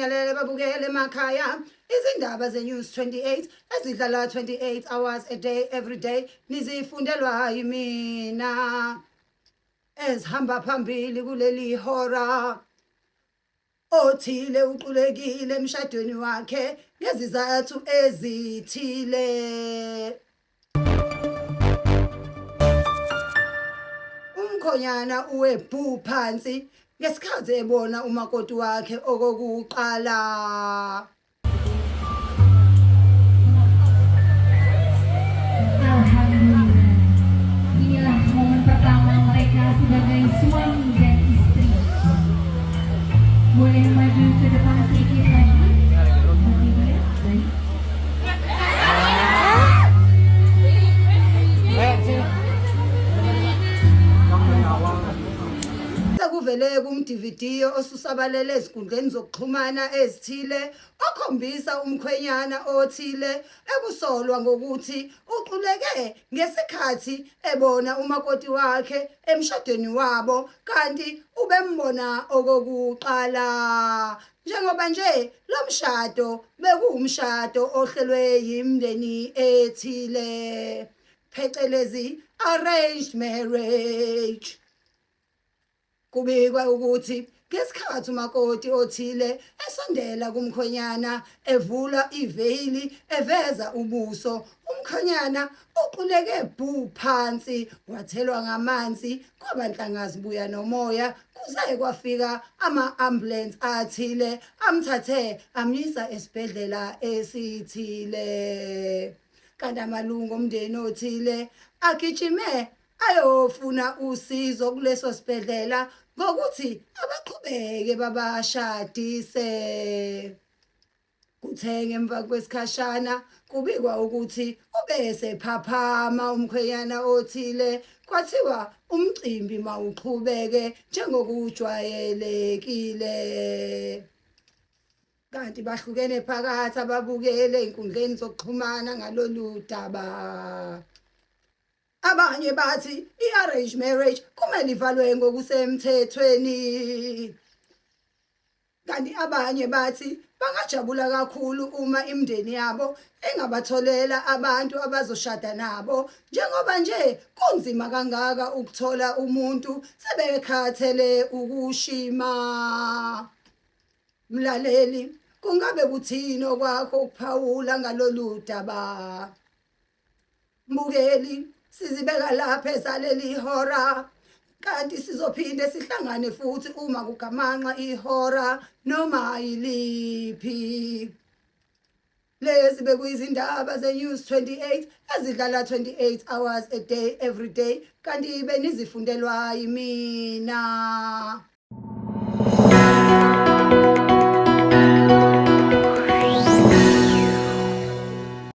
nibingelele babukele emakhaya izindaba ze-News 28 ezidlala 28 hours a day every day nizifundelwa yimina ezihamba phambili kuleli hora. Othile uqulekile emshadweni wakhe ngezizathu ezithile. Umkhonyana uwebhu phansi ngesikhathi ebona umakoti wakhe okokuqala. Inilah momen pertama mereka sebagai suami dan istri. Boleh maju ke depan sedikit lagi. Sekuvele kumDVD osusabalele ezikundleni zokuxhumana ezithile okhombisa umkhwenyana othile ekusolwa ngokuthi uquleke ngesikhathi ebona umakoti wakhe emshadweni wabo kanti ubembona okokuqala. Njengoba nje lo mshado bekuwumshado ohlelwe yimndeni ethile phecelezi arranged marriage. Kubikwa ukuthi ngesikhathi umakoti othile esondela kumkhonyana evula iveyili eveza ubuso, umkhonyana uquleke bhu phansi wathelwa ngamanzi kwabanhlangazi buya nomoya kuze kwafika ama-ambulance athile amthathe amyisa esibhedlela esithile. Kanti amalungu omndeni othile agijime ayofuna usizo kuleso sibhedlela ngokuthi abaqhubeke babashadise. Kuthe ngemva kwesikhashana kubikwa ukuthi ubese phaphama umkhwenyana othile kwathiwa umcimbi mawuqhubeke njengokujwayelekile. Kanti bahlukene phakathi ababukele einkundleni zokuxhumana ngalolu daba. Abanye bathi i-arranged marriage kumele ivalwe ngokusemthethweni. Kanti abanye bathi bangajabula kakhulu uma imindeni yabo engabatholela abantu abazoshada nabo njengoba nje kunzima kangaka ukuthola umuntu sebekhathele ukushima. Mlaleli, kungabe kuthini okwakho ukuphawula ngalolu daba? Mbukeli, sizibeka lapha ezaleli hora kanti sizophinde sihlangane futhi uma kugamanxa ihora noma yiliphi. Lezi bekuyizindaba ze-News 28 ezidlala 28 hours a day every day kanti benizifundelwa yimina.